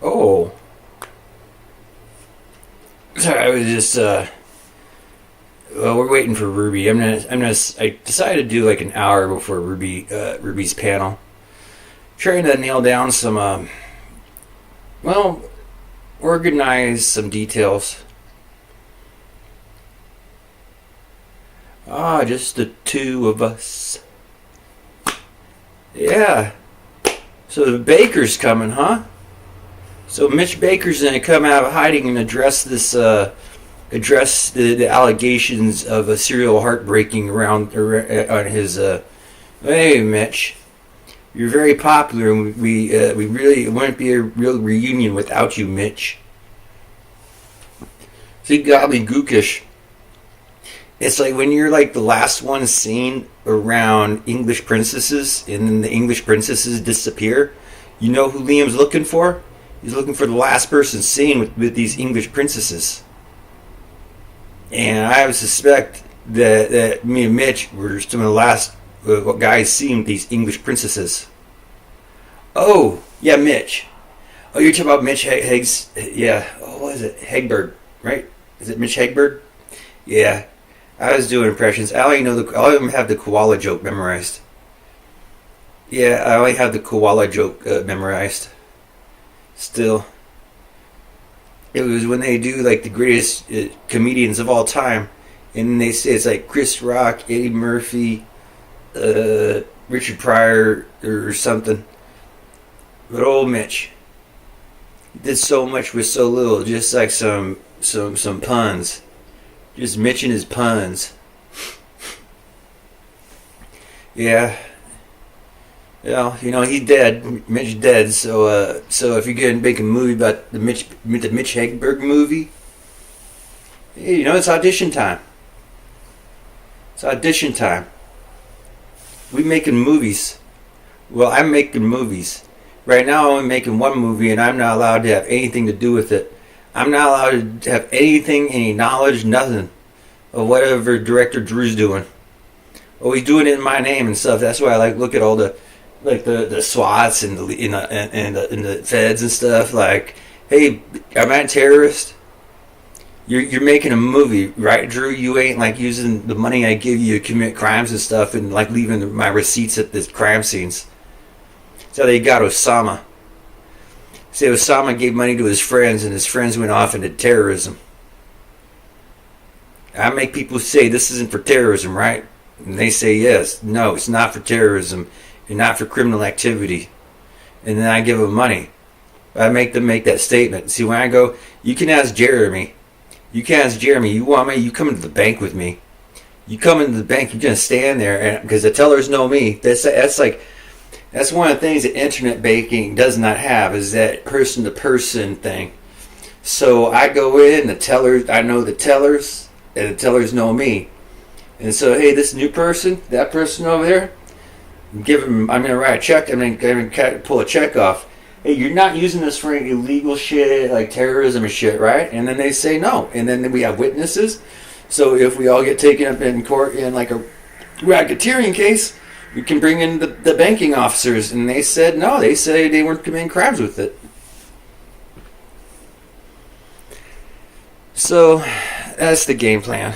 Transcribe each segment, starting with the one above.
Oh, sorry, I was just well, we're waiting for Ruby. I decided to do like an hour before Ruby's panel, trying to nail down some well, organize some details. Ah, just the two of us. Yeah. So the Baker's coming, huh? So Mitch Baker's gonna come out of hiding and address the allegations of a serial heartbreaking around on his. Hey, Mitch, you're very popular, and we really it wouldn't be a real reunion without you, Mitch. See, gobbledygookish. It's like when you're like the last one seen around English princesses, and then the English princesses disappear. You know who Liam's looking for? He's looking for the last person seen with these English princesses. And I would suspect that me and Mitch were some of the last guys seen these English princesses. Oh, yeah, Mitch. Oh, you're talking about Mitch Heggs? Yeah. Oh, what is it? Hegberg, right? Is it Mitch Hegberg? Yeah. I was doing impressions. I only have the koala joke memorized. Yeah, I only have the koala joke memorized. Still. It was when they do like the greatest comedians of all time, and they say it's like Chris Rock, Eddie Murphy, Richard Pryor, or something. But old Mitch did so much with so little, just like some puns. Just Mitch and his puns. Yeah. Well, he's dead. Mitch dead. So if you're gonna make a movie about the Mitch Hegberg movie, hey, it's audition time. It's audition time. We making movies. Well, I'm making movies. Right now, I'm making one movie, and I'm not allowed to have anything to do with it. I'm not allowed to have anything, any knowledge, nothing of whatever director Drew's doing. Oh, he's doing it in my name and stuff. That's why I look at all the SWATs and the feds and stuff. Like, hey, am I a terrorist? You're making a movie, right, Drew? You ain't like using the money I give you to commit crimes and stuff, and like leaving my receipts at the crime scenes. That's how they got Osama. Say Osama gave money to his friends, and his friends went off into terrorism. I make people say this isn't for terrorism, right? And they say yes. No, it's not for terrorism and not for criminal activity. And then I give them money. I make them make that statement. See, when I go, you can ask Jeremy. You can ask Jeremy. You want me? You come into the bank with me. You come into the bank. You're gonna stand there, and because the tellers know me. That's one of the things that internet banking does not have, is that person-to-person thing. So I go in, I know the tellers, and the tellers know me. And so, hey, this new person, that person over there, I'm going to write a check, I'm going to pull a check off. Hey, you're not using this for any illegal shit, like terrorism and shit, right? And then they say no. And then we have witnesses. So if we all get taken up in court in like a racketeering case, we can bring in the banking officers, and they said no. They say they weren't committing crimes with it. So that's the game plan.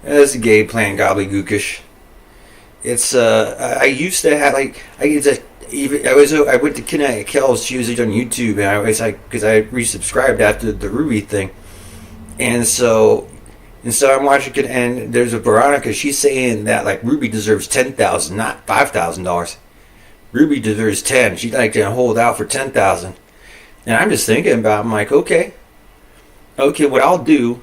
That's the game plan, gobbledygookish. It's I used to have I went to Kinetic Kells. She was on YouTube, and I was because I resubscribed after the Ruby thing, and so I'm watching it, and there's a Veronica. She's saying that like Ruby deserves $10,000, not $5,000. Ruby deserves 10. She'd like to hold out for 10,000. And I'm just thinking about. I'm like, okay, what I'll do,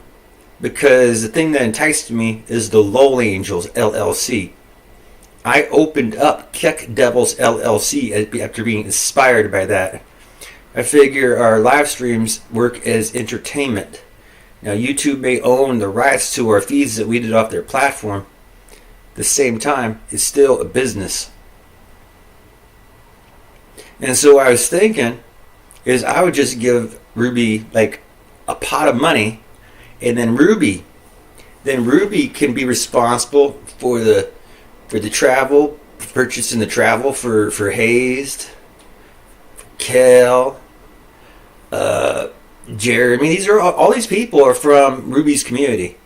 because the thing that enticed me is the Lol Angels LLC. I opened up Keck Devils LLC after being inspired by that. I figure our live streams work as entertainment. Now, YouTube may own the rights to our feeds that we did off their platform. At the same time, it's still a business. And so what I was thinking is I would just give Ruby like a pot of money, and then Ruby can be responsible for the travel, purchasing the travel for Hazed, Kel, Jeremy. These are all these people are from Ruby's community.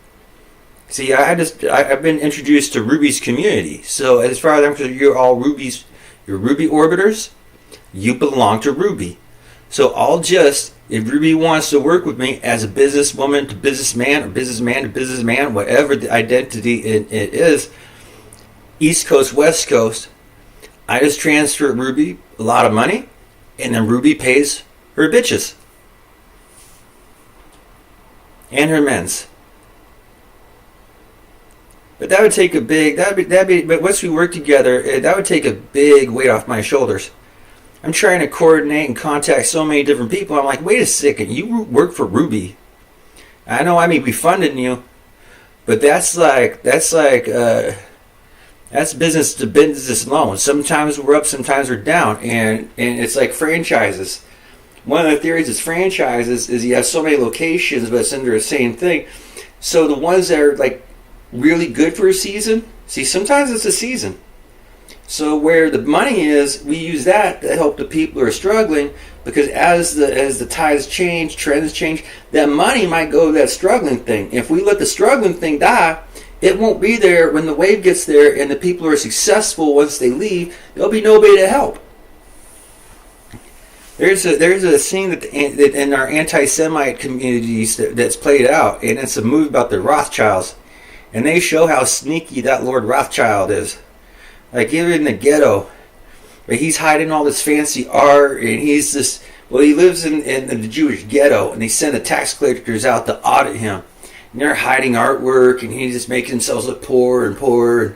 See, I've been introduced to Ruby's community. So as far as I'm concerned, you're all Ruby's. You're Ruby orbiters. You belong to Ruby. So if Ruby wants to work with me as a businesswoman to businessman, or businessman to businessman, whatever the identity it is, East Coast, West Coast, I just transfer Ruby a lot of money, and then Ruby pays her bitches and her men's. But that would take but once we work together, that would take a big weight off my shoulders. I'm trying to coordinate and contact so many different people. I'm like, wait a second, you work for Ruby. I know I may be funding you, but that's business to business loan. Sometimes we're up, sometimes we're down, and it's like franchises. One of the theories is franchises is you have so many locations, but it's under the same thing. So the ones that are like really good for a season, see, sometimes it's a season. So where the money is, we use that to help the people who are struggling, because as the tides change, trends change, that money might go to that struggling thing. If we let the struggling thing die, it won't be there when the wave gets there, and the people who are successful, once they leave, there'll be nobody to help. There's a scene that in our anti-Semite communities that's played out, and it's a movie about the Rothschilds, and they show how sneaky that Lord Rothschild is. Like even in the ghetto, where he's hiding all this fancy art, and he lives in the Jewish ghetto, and they send the tax collectors out to audit him. And they're hiding artwork, and he's just making themselves look poor and poorer. And,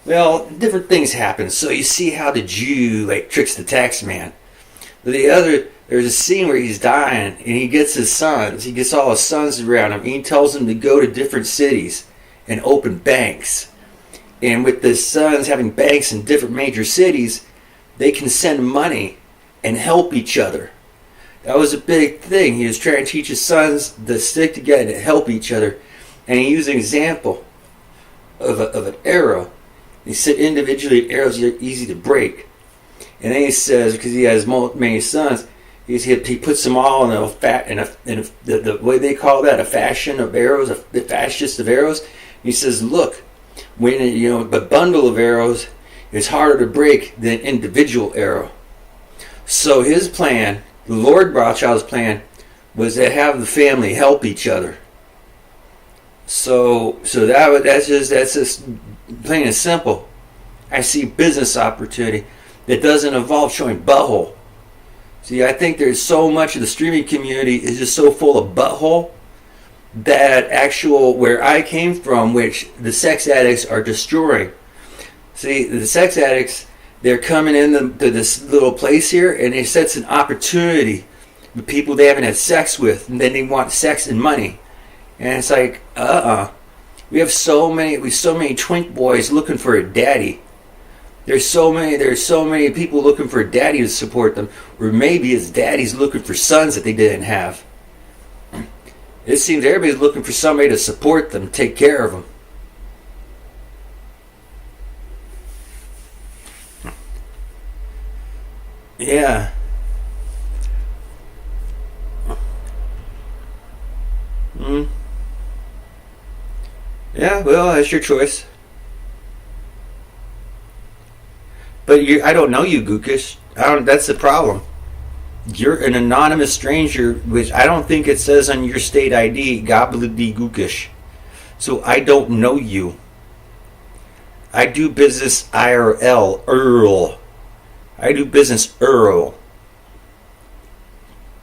well, different things happen. So you see how the Jew tricks the tax man. There's a scene where he's dying, and he gets his sons. He gets all his sons around him, and he tells them to go to different cities and open banks. And with the sons having banks in different major cities, they can send money and help each other. That was a big thing. He was trying to teach his sons to stick together, to help each other. And he used an example of an arrow. He said individually arrows are easy to break. And then he says, because he has many sons, he puts them all in the way they call that, a fashion of arrows, the fascist of arrows. He says, look, when a bundle of arrows is harder to break than an individual arrow. So his plan, the Lord Rothschild's plan, was to have the family help each other. So that's just plain and simple. I see business opportunity that doesn't involve showing butthole. See, I think there's so much of the streaming community is just so full of butthole that where I came from, which the sex addicts are destroying. See, the sex addicts, they're coming into this little place here, and it sets an opportunity with people they haven't had sex with, and then they want sex and money. And it's like, we have so many twink boys looking for a daddy. There's so many people looking for a daddy to support them, or maybe it's daddies looking for sons that they didn't have. It seems everybody's looking for somebody to support them, take care of them. Yeah. Yeah, well, that's your choice. But I don't know you, Gookish. That's the problem. You're an anonymous stranger, which I don't think it says on your state ID, gobbledygookish. So I don't know you. I do business IRL, Earl. I do business Earl.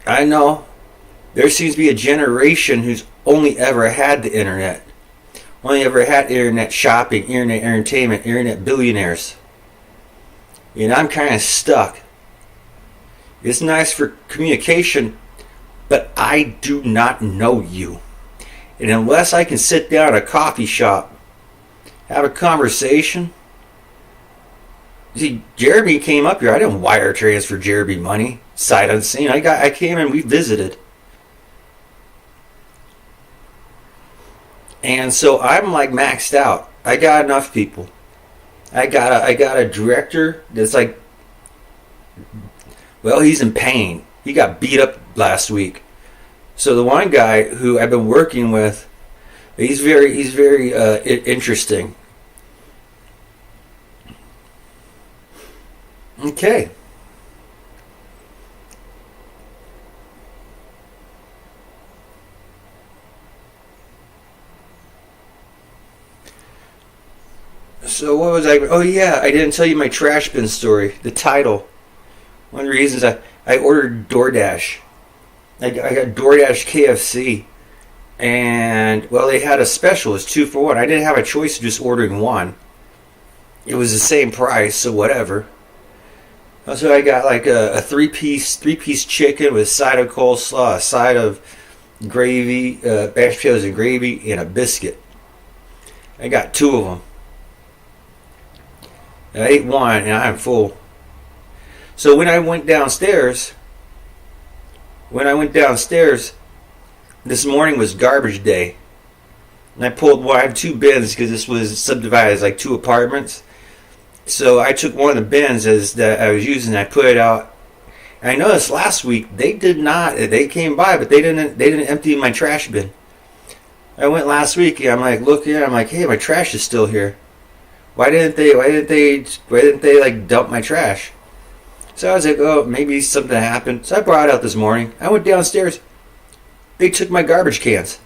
I know. There seems to be a generation who's only ever had the internet. Only ever had internet shopping, internet entertainment, internet billionaires. And I'm kind of stuck. It's nice for communication, but I do not know you. And unless I can sit down at a coffee shop, have a conversation. See, Jeremy came up here. I didn't wire transfer Jeremy money, sight unseen. I came and we visited. And so I'm like maxed out. I got enough people. I got a director that's like Well, he's in pain. He got beat up last week. So the one guy who I've been working with, he's very interesting. Okay. So what was I? Oh yeah, I didn't tell you my trash bin story. The title. One of the reasons I ordered DoorDash. I got DoorDash KFC, and well, they had a special. It was 2 for 1. I didn't have a choice of just ordering one. It was the same price, so whatever. So I got like a three piece chicken with a side of coleslaw, a side of gravy, mashed potatoes and gravy, and a biscuit. I got 2 of them. I ate one and I'm full. So when I went downstairs, this morning was garbage day. And I have 2 bins because this was subdivided as like 2 apartments. So I took one of the bins that I was using, I put it out. And I noticed last week they came by, but they didn't empty my trash bin. I went last week and I'm like looking, I'm like, hey, my trash is still here. Why didn't they like dump my trash? So I was like, oh, maybe something happened. So I brought it out this morning. I went downstairs. They took my garbage cans.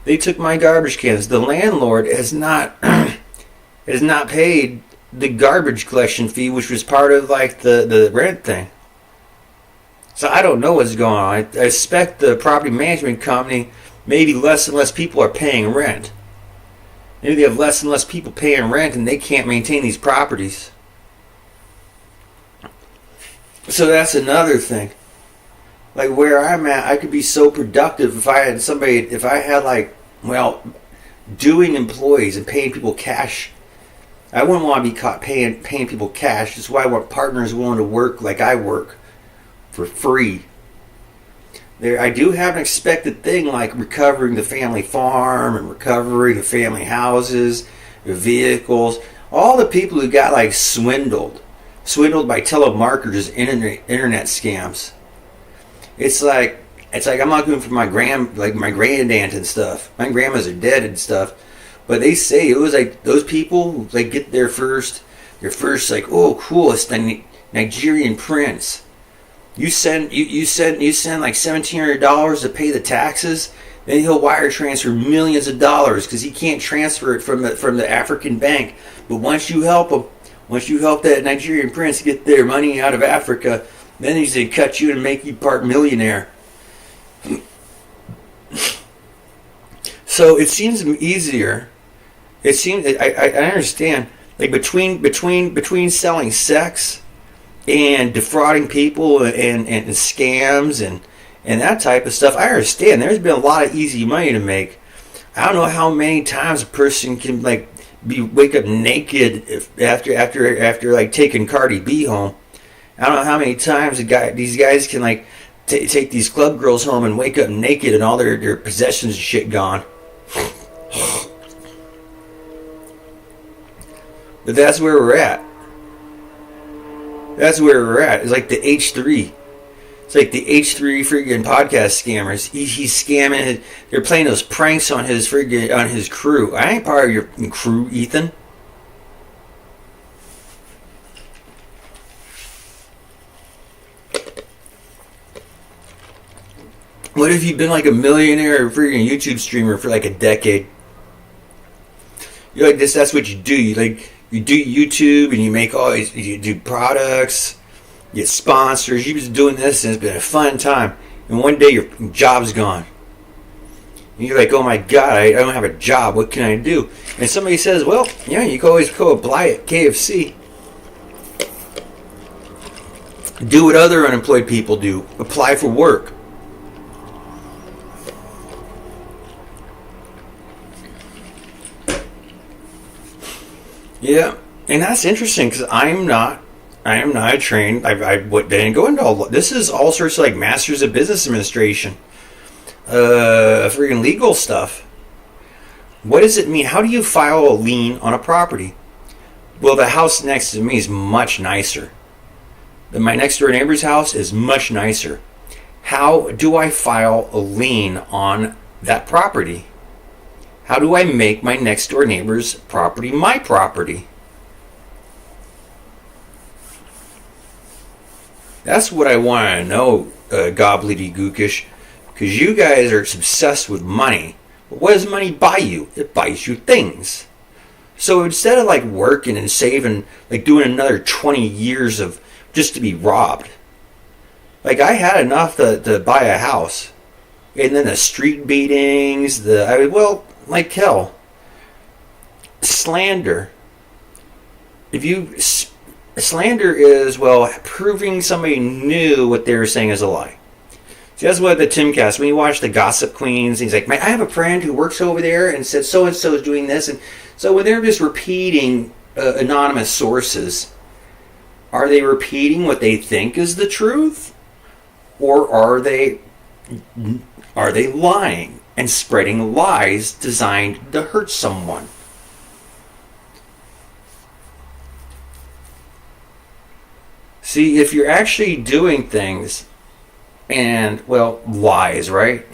The landlord has not paid the garbage collection fee, which was part of like the rent thing. So I don't know what's going on. I suspect the property management company, maybe less and less people are paying rent. Maybe they have less and less people paying rent and they can't maintain these properties. So that's another thing. Like where I'm at, I could be so productive if I had like, well, doing employees and paying people cash. I wouldn't want to be caught paying people cash. That's why I want partners willing to work like I work for free. I do have an expected thing like recovering the family farm and recovering the family houses, the vehicles. All the people who got like swindled by telemarketers, internet scams. It's like I'm not going for my granddaunt and stuff. My grandmas are dead and stuff, but they say it was like those people like get their first like, oh cool, it's the Nigerian prince. You send like $1,700 to pay the taxes, then he'll wire transfer millions of dollars because he can't transfer it from the African bank. But once you help that Nigerian prince get their money out of Africa, then he's going to cut you and make you part millionaire. So it seems easier. It seems I understand like between selling sex and defrauding people and scams and that type of stuff. I understand there's been a lot of easy money to make. I don't know how many times a person can like wake up naked after like taking Cardi B home. I don't know how many times these guys can like take these club girls home and wake up naked and all their possessions and shit gone. But that's where we're at. It's like the H3. It's like the H3 friggin' podcast scammers. He's scamming. They're playing those pranks on his crew. I ain't part of your crew, Ethan. What if you've been like a millionaire or friggin' YouTube streamer for like a decade? You're like this. That's what you do. You do YouTube and you do products, you get sponsors. You've been doing this and it's been a fun time. And one day your job's gone. And you're like, oh my God, I don't have a job. What can I do? And somebody says, well, yeah, you can always go apply at KFC. Do what other unemployed people do. Apply for work. Yeah, and that's interesting because I am not trained. I didn't go into all. This is all sorts of like Masters of Business Administration, freaking legal stuff. What does it mean? How do you file a lien on a property? Well, the house next to me is much nicer. My next door neighbor's house is much nicer. How do I file a lien on that property? How do I make my next door neighbor's property my property? That's what I want to know, gobbledygookish, because you guys are obsessed with money. But what does money buy you? It buys you things. So instead of like working and saving, like doing another 20 years of just to be robbed, like I had enough to buy a house, and then the street beatings, like hell, slander. Slander is, proving somebody knew what they were saying is a lie. See, that's what the Timcast, when you watch the Gossip Queens, he's like, I have a friend who works over there and said so-and-so is doing this. And so when they're just repeating anonymous sources, are they repeating what they think is the truth? Or are they lying and spreading lies designed to hurt someone? See, if you're actually doing things and, lies, right?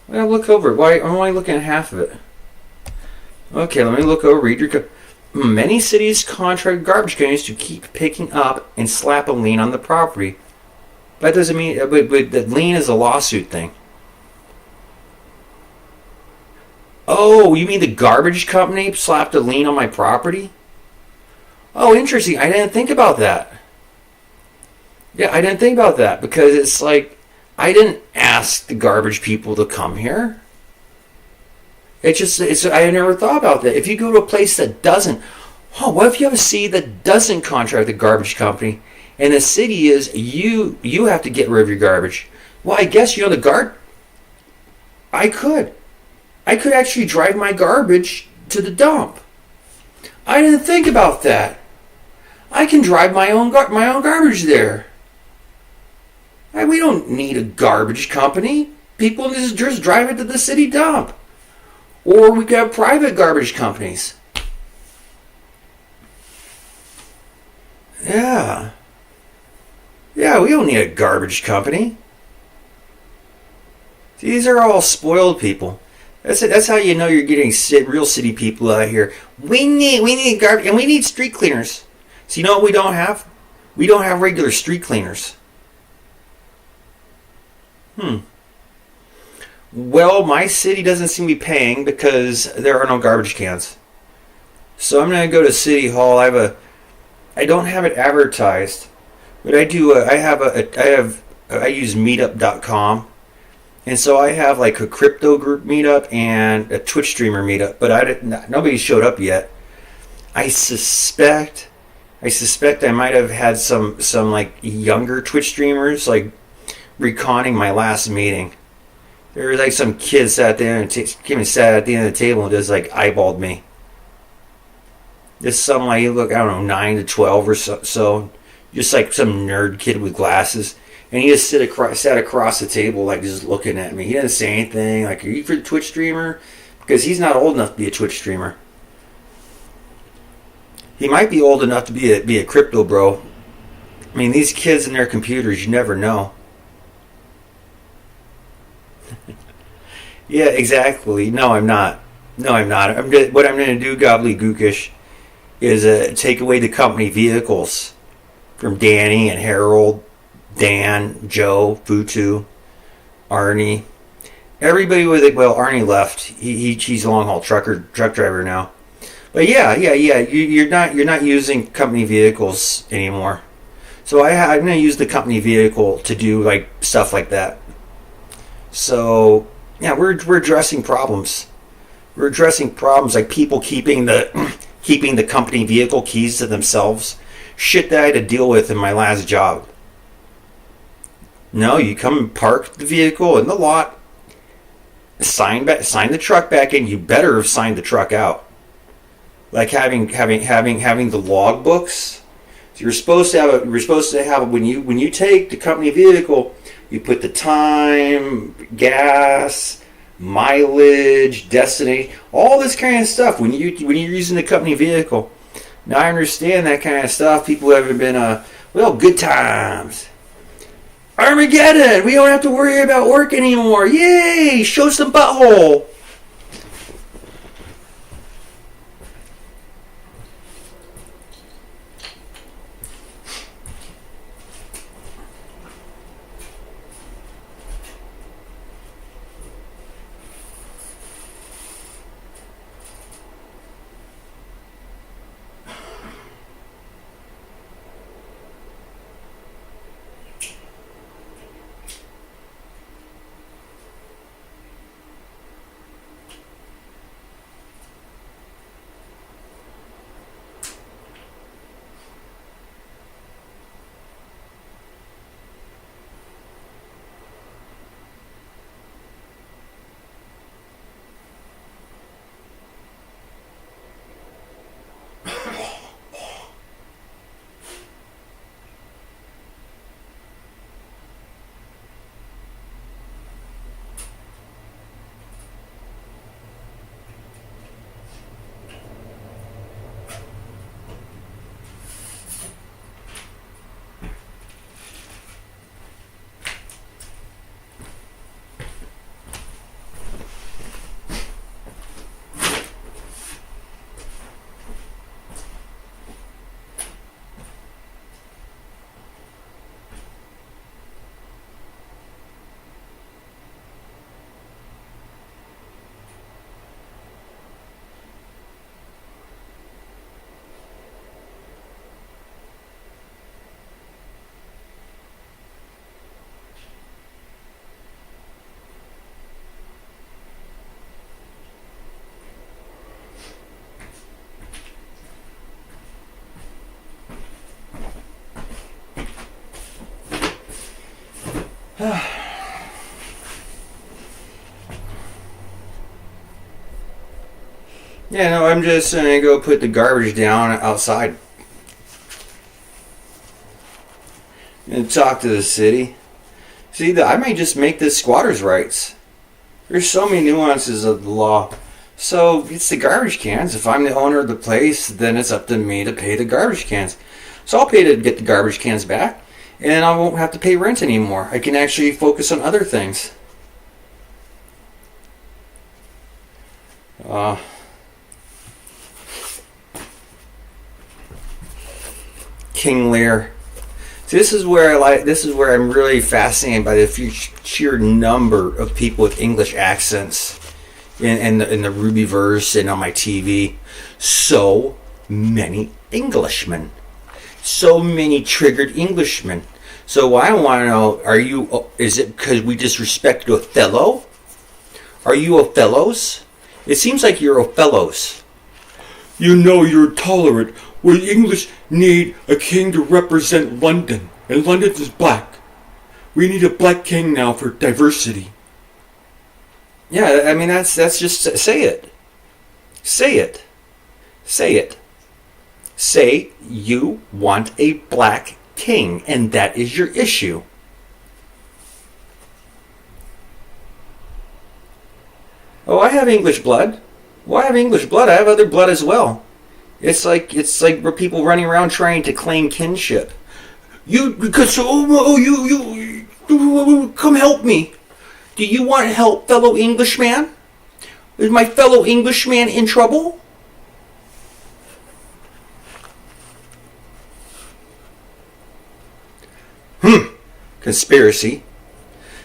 Well, look over it. Why am I only looking at half of it? Okay, let me look over. Read your many cities contract garbage companies to keep picking up and slap a lien on the property. That doesn't mean, but the lien is a lawsuit thing. Oh, you mean the garbage company slapped a lien on my property? Oh, interesting. I didn't think about that. Yeah, I didn't think about that because it's like I didn't ask the garbage people to come here. I never thought about that. If you go to a place that doesn't, what if you have a city that doesn't contract the garbage company, and the city is you have to get rid of your garbage? Well, I guess I could actually drive my garbage to the dump. I didn't think about that. I can drive my own garbage there. We don't need a garbage company. People just drive it to the city dump. Or we could have private garbage companies. Yeah. Yeah, we don't need a garbage company. These are all spoiled people. That's it. That's how you know you're getting real city people out here. We need garbage, and we need street cleaners. So you know what we don't have? We don't have regular street cleaners. Well, my city doesn't seem to be paying because there are no garbage cans. So I'm going to go to City Hall. I don't have it advertised, but I do. I use Meetup.com. And so I have like a crypto group meetup and a Twitch streamer meetup, but nobody showed up yet. I suspect I might have had some like younger Twitch streamers like reconning my last meeting. There was like some kid sat there and came and sat at the end of the table and just like eyeballed me. Just some like, look, I don't know, 9 to 12 or so. Just like some nerd kid with glasses. And he just sat across the table, like just looking at me. He didn't say anything. Like, are you for the Twitch streamer? Because he's not old enough to be a Twitch streamer. He might be old enough to be a crypto bro. I mean, these kids and their computers, you never know. Yeah, exactly. No, I'm not. What I'm going to do, gobbledygookish, is take away the company vehicles from Danny and Harold, Dan, Joe, Futu, Arnie. Everybody with it. Well, Arnie left. He's a long haul truck driver now. But yeah. You're not using company vehicles anymore. So I'm going to use the company vehicle to do like stuff like that. So yeah, we're addressing problems. We're addressing problems like people keeping the company vehicle keys to themselves. Shit that I had to deal with in my last job. No, you come and park the vehicle in the lot, sign the truck back in. You better have signed the truck out. Like having the log books. So you're supposed to have when you take the company vehicle, you put the time, gas, mileage, destination, all this kind of stuff when you're using the company vehicle. Now I understand that kind of stuff. People who haven't been Well, good times. Armageddon! We don't have to worry about work anymore. Yay! Show some butthole. Yeah, no, I'm just gonna go put the garbage down outside and talk to the city. See, I may just make this squatters' rights. There's so many nuances of the law. So it's the garbage cans. If I'm the owner of the place, then it's up to me to pay the garbage cans. So I'll pay to get the garbage cans back, and I won't have to pay rent anymore. I can actually focus on other things. King Lear. So this is where I'm really fascinated by the sheer number of people with English accents in the Rubyverse and on my TV. So many Englishmen. So many triggered Englishmen. So I want to know, is it because we disrespected Othello? Are you Othellos? It seems like you're Othellos. You know you're tolerant. We English need a king to represent London, and London is black. We need a black king now for diversity. Yeah, I mean that's just say it. Say it. Say it. Say you want a black king, and that is your issue. Oh, I have English blood. Well, I have English blood. I have other blood as well. It's like where people running around trying to claim kinship. You come help me. Do you want help, fellow Englishman? Is my fellow Englishman in trouble? Conspiracy.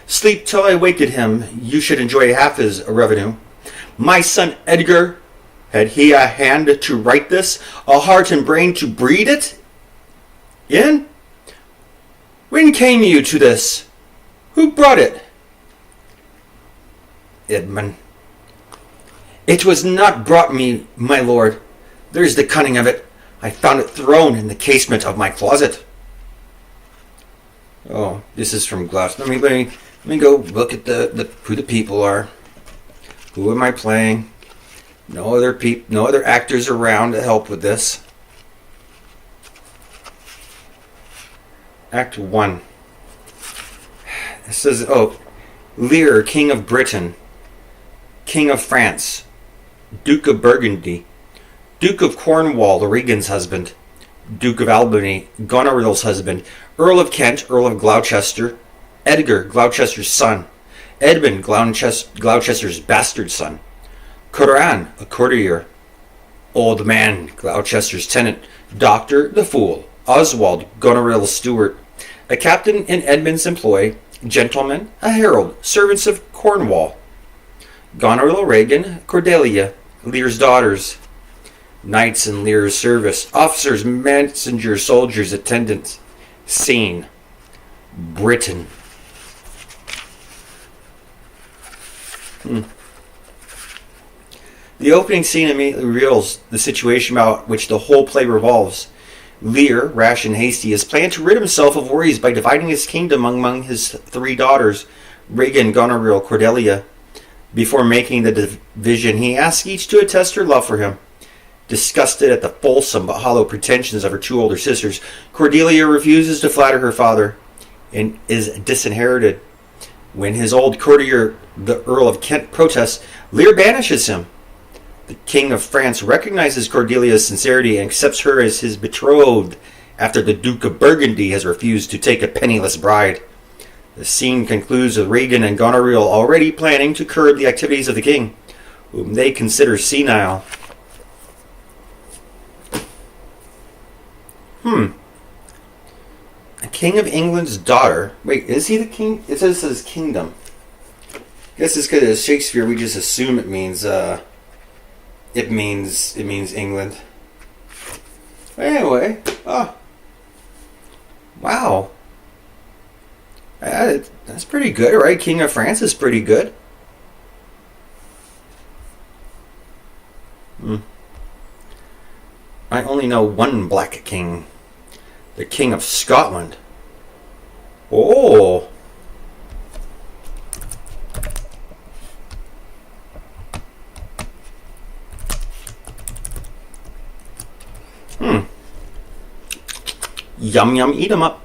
Sleep till I wakened him. You should enjoy half his revenue. My son Edgar, had he a hand to write this, a heart and brain to breed it in? When came you to this? Who brought it? Edmund. It was not brought me, my lord. There's the cunning of it. I found it thrown in the casement of my closet. Oh, this is from Gloucester. Let me go look at who the people are. Who am I playing? No other actors around to help with this. Act 1. It says, Lear, King of Britain, King of France, Duke of Burgundy, Duke of Cornwall, Regan's husband, Duke of Albany, Goneril's husband, Earl of Kent, Earl of Gloucester, Edgar, Gloucester's son, Edmund, Gloucester's bastard son, Coran, a courtier, Old Man, Gloucester's tenant, Doctor, the fool, Oswald, Goneril's steward, a captain in Edmund's employ, gentleman, a herald, servants of Cornwall, Goneril, Regan, Cordelia, Lear's daughters, knights in Lear's service, officers, messengers, soldiers, attendants. Scene: Britain. The opening scene immediately reveals the situation about which the whole play revolves. Lear, rash and hasty, has planned to rid himself of worries by dividing his kingdom among his 3 daughters, Regan, Goneril, Cordelia. Before making the division, he asks each to attest her love for him. Disgusted at the fulsome but hollow pretensions of her 2 older sisters, Cordelia refuses to flatter her father and is disinherited. When his old courtier, the Earl of Kent, protests, Lear banishes him. The King of France recognizes Cordelia's sincerity and accepts her as his betrothed after the Duke of Burgundy has refused to take a penniless bride. The scene concludes with Regan and Goneril already planning to curb the activities of the king, whom they consider senile. A king of England's daughter. Wait, is he the king? It says his kingdom. I guess it's because it's Shakespeare. We just assume it means England. Anyway, wow, that's pretty good, right? King of France is pretty good. I only know one black king, the King of Scotland. Oh. Yum yum, eat 'em up.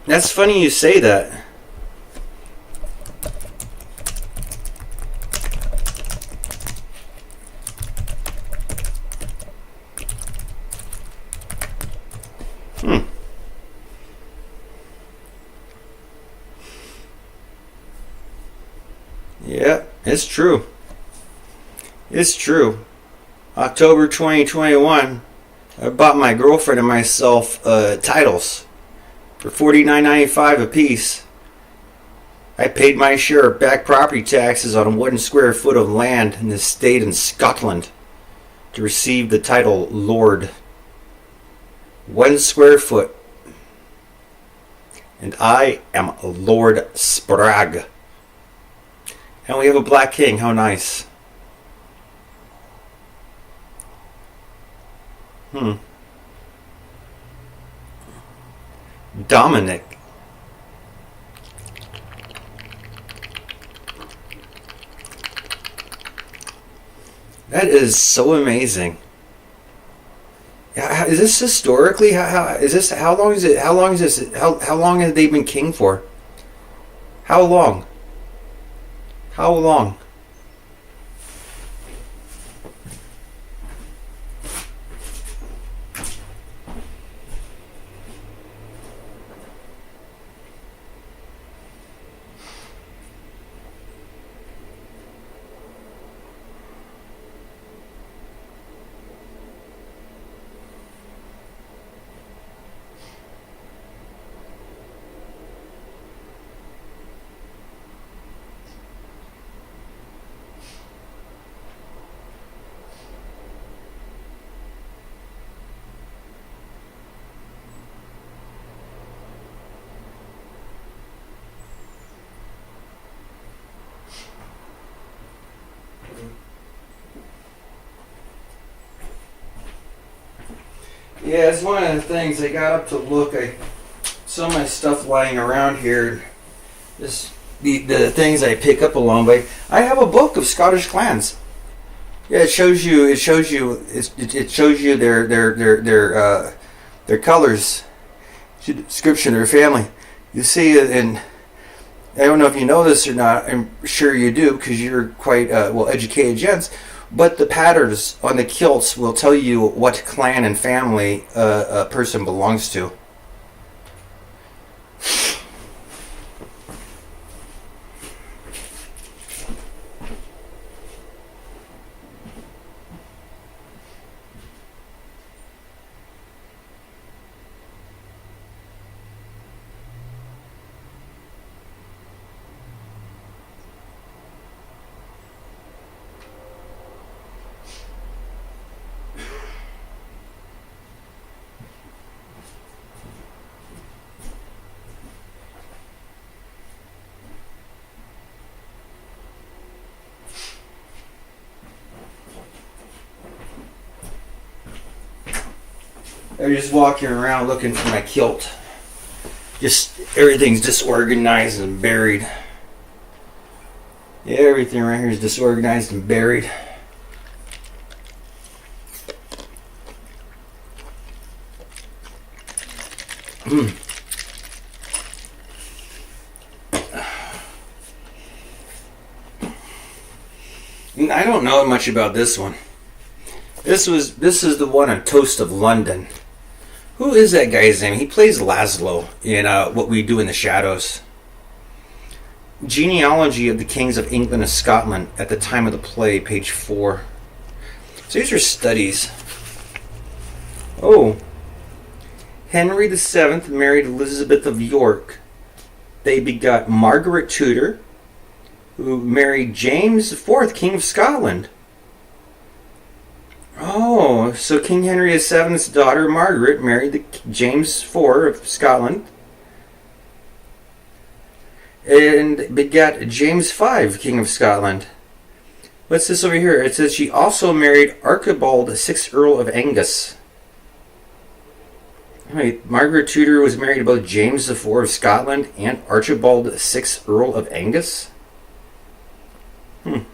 That's funny you say that. Yeah, it's true. It's true. October 2021, I bought my girlfriend and myself titles for $49.95 a piece. I paid my share of back property taxes on 1 square foot of land in the state in Scotland to receive the title Lord. 1 square foot. And I am Lord Sprague. And we have a black king. How nice. Dominic. That is so amazing. Is this historically? How is this? How long is it? How long is this? How long have they been king for? How long? How long? Yeah, it's one of the things I got up to look. I saw my stuff lying around here. The things I pick up along the way. I have a book of Scottish clans. Yeah, it shows you their colors, description of their family. You see it, and I don't know if you know this or not. I'm sure you do because you're quite well educated gents. But the patterns on the kilts will tell you what clan and family a person belongs to. I'm just walking around looking for my kilt. Just everything's disorganized and buried. Yeah, everything right here is disorganized and buried. I don't know much about this one. This is the one on Toast of London. Who is that guy's name? He plays Laszlo in What We Do in the Shadows. Genealogy of the Kings of England and Scotland at the time of the play, page 4. So these are studies. Oh. Henry VII married Elizabeth of York. They begot Margaret Tudor, who married James IV, King of Scotland. Oh, so King Henry VII's daughter Margaret married James IV of Scotland and begat James V, King of Scotland. What's this over here? It says she also married Archibald VI, Earl of Angus. Wait, Margaret Tudor was married to both James IV of Scotland and Archibald VI, Earl of Angus? And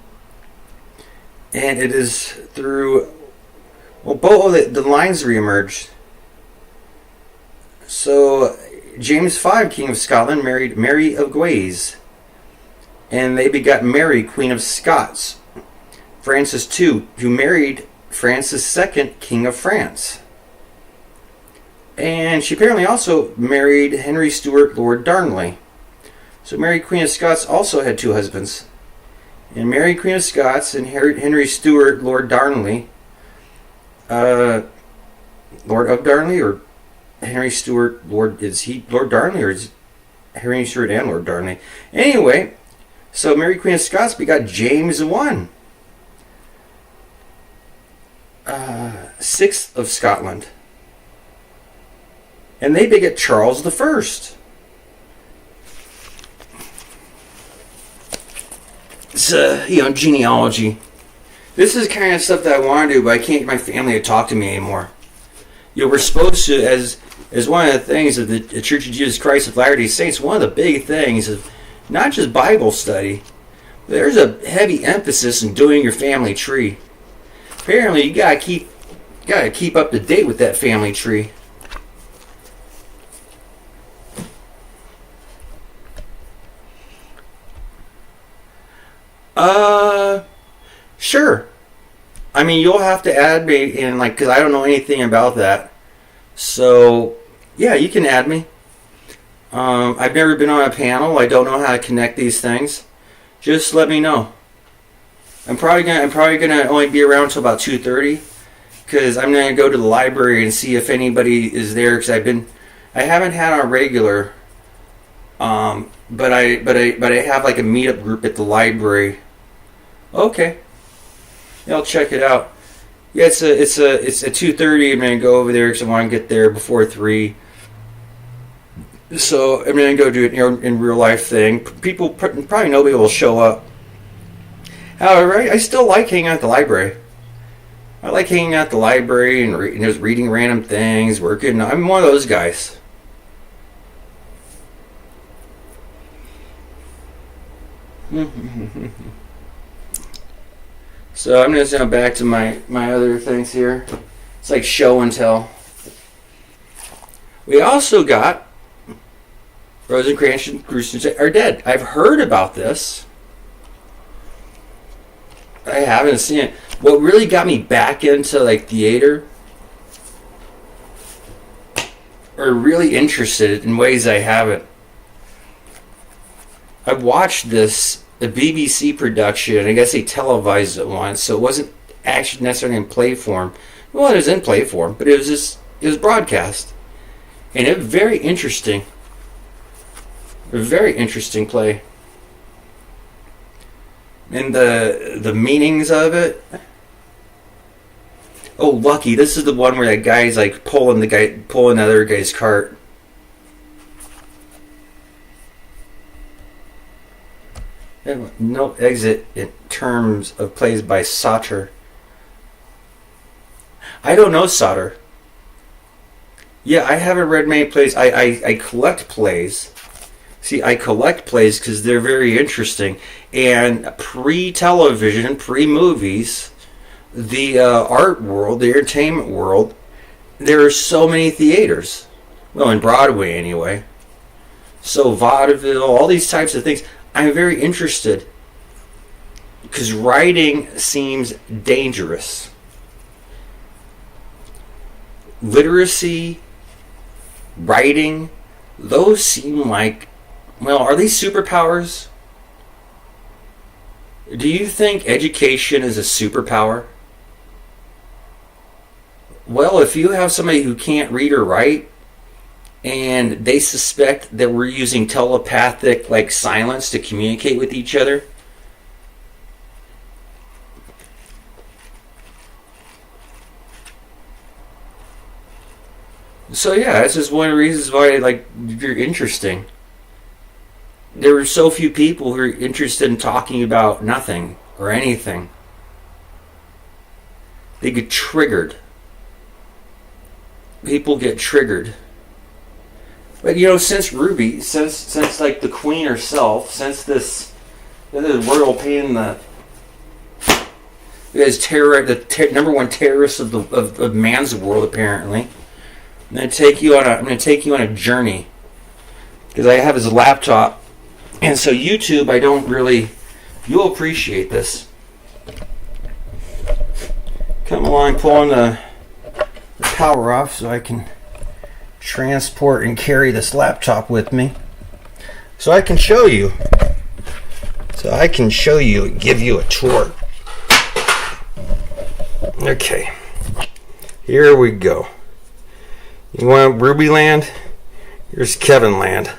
it is through... Well, both the lines reemerged. So, James V, King of Scotland, married Mary of Guise. And they begot Mary, Queen of Scots. Francis II, who married Francis II, King of France. And she apparently also married Henry Stuart, Lord Darnley. So Mary, Queen of Scots, also had 2 husbands. And Mary, Queen of Scots, and Henry Stuart, Lord Darnley, Lord of Darnley, or Henry Stuart, is he Lord Darnley, or is Henry Stuart and Lord Darnley? Anyway, so Mary, Queen of Scots begot James I, 6th of Scotland. And they beget Charles I. It's, genealogy. This is kind of stuff that I want to do, but I can't get my family to talk to me anymore. We're supposed to, as one of the things of the Church of Jesus Christ of Latter-day Saints, one of the big things is not just Bible study. There's a heavy emphasis in doing your family tree. Apparently, you gotta keep up to date with that family tree. Sure. I mean, you'll have to add me in, because I don't know anything about that. So, yeah, you can add me. I've never been on a panel. I don't know how to connect these things. Just let me know. I'm probably gonna only be around till about 2:30, because I'm gonna go to the library and see if anybody is there. Because I haven't had a regular. But I have like a meetup group at the library. Okay. Yeah, I'll check it out. Yeah, it's at 2:30. I'm gonna go over there because I want to get there before 3. So I'm gonna go do it in real life thing. People probably nobody will show up. However, I still like hanging out at the library. I like hanging out at the library and just reading random things, working. I'm one of those guys. So I'm just going back to my other things here. It's like show and tell. We also got Rosencrantz and Grusenstein are dead. I've heard about this. I haven't seen it. What really got me back into like theater, or really interested in ways I haven't. I watched a BBC production. I guess they televised it once, so it wasn't actually necessarily in play form. Well, it was in play form, but it was broadcast, and it was very interesting. A very interesting play, and the meanings of it. Oh, Lucky! This is the one where that guy's like pulling the other guy's cart. No exit in terms of plays by Sauter. I don't know Sauter. Yeah, I haven't read many plays. I collect plays. See, I collect plays because they're very interesting. And pre-television, pre-movies, the art world, the entertainment world, there are so many theaters. Well, in Broadway anyway. So vaudeville, all these types of things. I'm very interested because writing seems dangerous. Literacy, writing, those seem like, well, are these superpowers? Do you think education is a superpower? Well, if you have somebody who can't read or write, and they suspect that we're using telepathic like silence to communicate with each other, so yeah, that's just one of the reasons why like you're interesting. There are so few people who are interested in talking about nothing or anything. They get triggered. People get triggered. But since Ruby, since like the Queen herself, since this royal pain in the number one terrorist of man's world, apparently. I'm gonna take you on a journey because I have his laptop, and so YouTube, I don't really. You'll appreciate this. Come along, pulling the power off so I can transport and carry this laptop with me, so I can show you. Give you a tour. Okay, here we go. You want Ruby Land? Here's Kevin Land.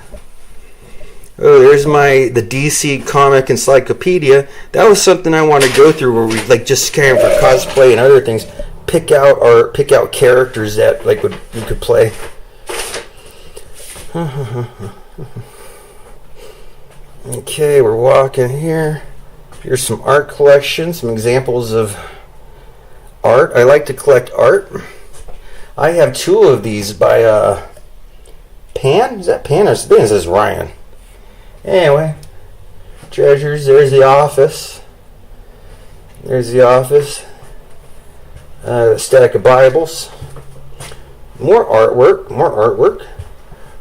Oh, there's the DC Comic Encyclopedia. That was something I want to go through, where we like just kind of for cosplay and other things, pick out characters that like we could play. Okay, we're walking here. Here's some art collections, some examples of art. I like to collect art. I have two of these by Pan. Is that Pan? I think it says Ryan. Anyway, treasures. There's the office. A stack of Bibles. More artwork.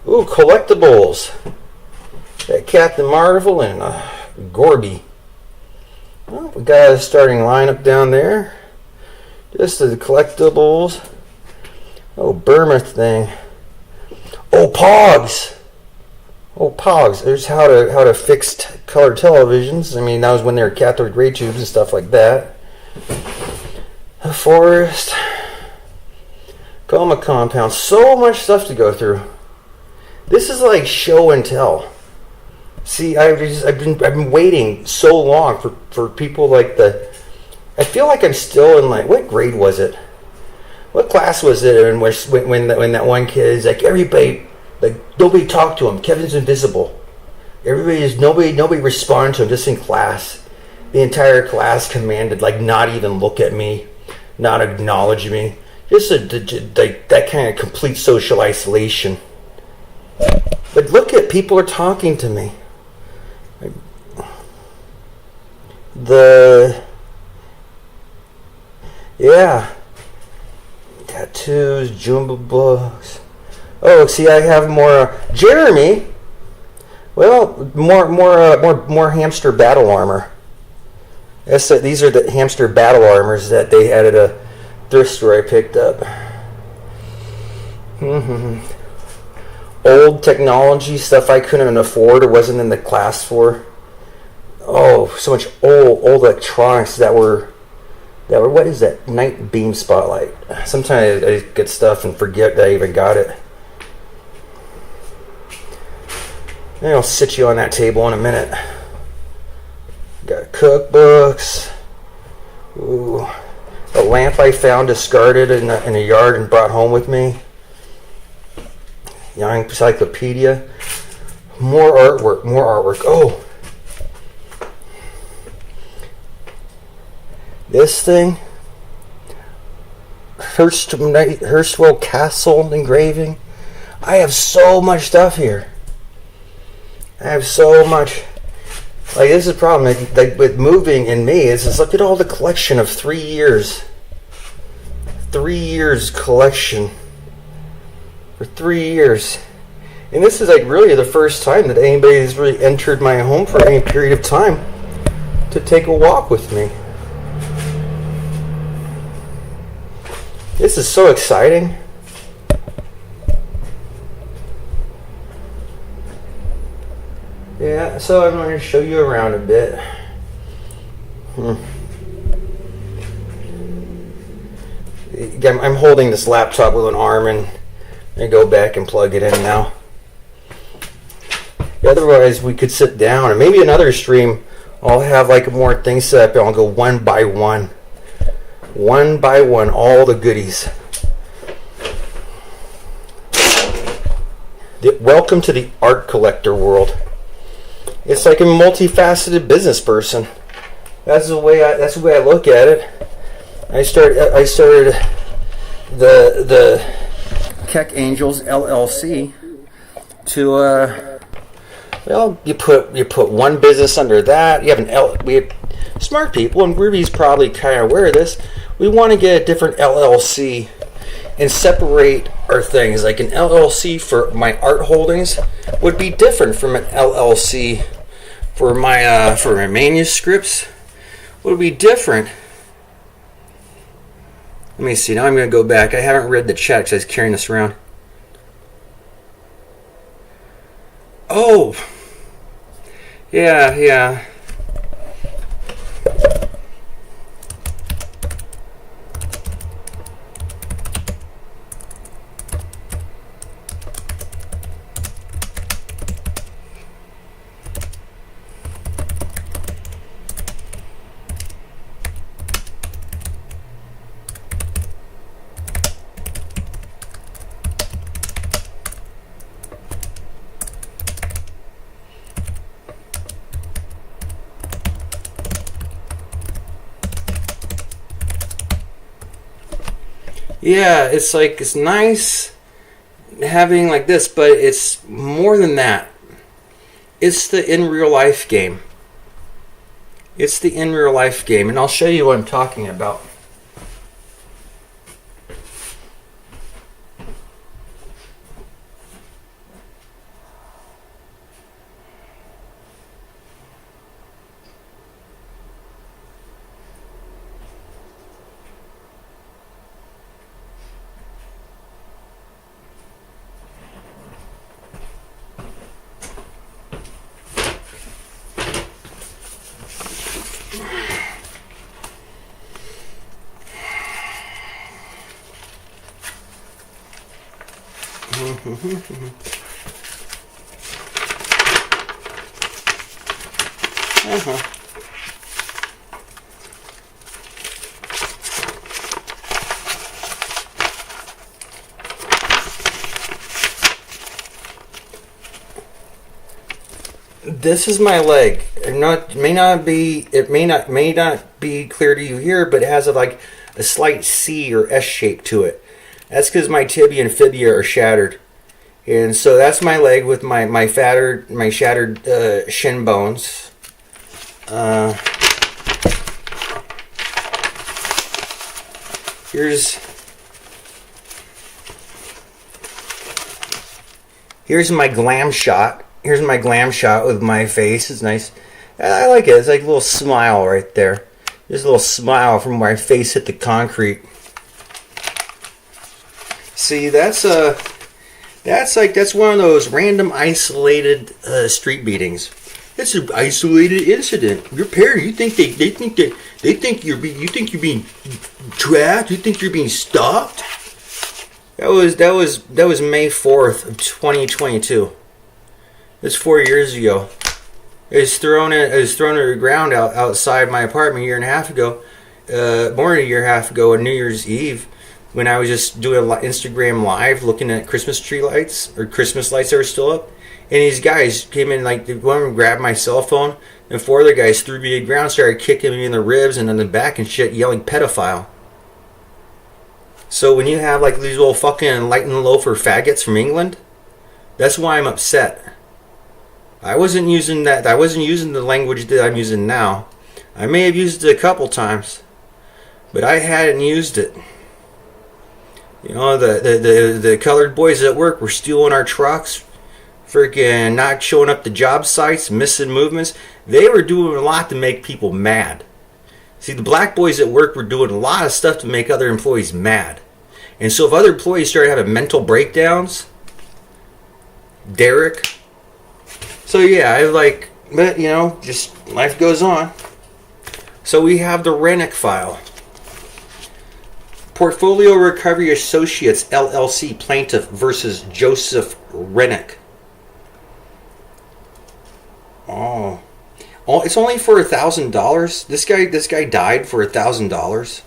Ooh, collectibles. That Captain Marvel and Gorby. Well, we got a starting lineup down there. Just the collectibles. Oh, Burma thing. Oh, Pogs. There's how to fix color televisions. I mean, that was when they were cathode ray tubes and stuff like that. A forest. Coma compound. So much stuff to go through. This is like show and tell. See, I've been waiting so long for people like I feel like I'm still in like, what grade was it? What class was it? And when that one kid is like, everybody, like nobody talk to him. Kevin's invisible. Nobody respond to him. Just in class, the entire class commanded like not even look at me, not acknowledge me. Just that kind of complete social isolation. But look at people are talking to me. Tattoos, jumbo books. Oh, see, I have more Jeremy. Well, more hamster battle armor. These are the hamster battle armors that they had at a thrift store I picked up. Old technology, stuff I couldn't afford or wasn't in the class for. Oh, so much old electronics that were what is that? Night beam spotlight. Sometimes I get stuff and forget that I even got it. And I'll sit you on that table in a minute. Got cookbooks. Ooh, a lamp I found discarded in a yard and brought home with me. Young encyclopedia. More artwork. Oh, this thing. Hurstwell Castle engraving. I have so much stuff here. I have so much. Like, this is the problem. Like with moving and me, is just look at all the collection of 3 years. 3 years collection. For 3 years. And this is like really the first time that anybody's really entered my home for any period of time to take a walk with me. This is so exciting. Yeah, so I'm going to show you around a bit. I'm holding this laptop with an arm and I go back and plug it in now. Otherwise, we could sit down and maybe another stream I'll have like more things set up and I'll go one by one. One by one, all the goodies. Welcome to the art collector world. It's like a multifaceted business person. That's the way I look at it. I started the Keck Angels LLC to well, you put one business under that. You have we have smart people, and Ruby's probably kind of aware of this. We want to get a different LLC and separate our things. Like an LLC for my art holdings would be different from an LLC for my manuscripts. Would be different. Let me see. Now I'm going to go back. I haven't read the chat because I was carrying this around. Oh, yeah. Yeah, it's like, it's nice having like this, but it's more than that. It's the in real life game. It's the in real life game, and I'll show you what I'm talking about. This is my leg. It may not be clear to you here, but it has a slight C or S shape to it. That's because my tibia and fibia are shattered, and so that's my leg with my shattered shin bones. Here's my glam shot. Here's my glam shot with my face. It's nice. I like it. It's like a little smile right there. This little smile from where my face hit the concrete. See, that's one of those random isolated street beatings. It's an isolated incident. Your parents, you think they think you're being tracked. You think you're being stalked. That was May 4th of 2022. It's 4 years ago. It was thrown to the ground outside my apartment a year and a half ago, more than a year and a half ago on New Year's Eve, when I was just doing an Instagram live looking at Christmas tree lights or Christmas lights that were still up. And these guys came in, like, one of them grabbed my cell phone, and 4 other guys threw me to the ground, started kicking me in the ribs and in the back and shit, yelling pedophile. So when you have like these little fucking enlightened loafer faggots from England, that's why I'm upset. I wasn't using the language that I'm using now. I may have used it a couple times, but I hadn't used it. You know, the colored boys at work were stealing our trucks, freaking not showing up to job sites, missing movements. They were doing a lot to make people mad. See, the black boys at work were doing a lot of stuff to make other employees mad. And so if other employees started having mental breakdowns, Derek. So yeah, but you know, just life goes on. So we have the Rennick file. Portfolio Recovery Associates LLC plaintiff versus Joseph Rennick. Oh, it's only for $1,000. This guy died for $1,000.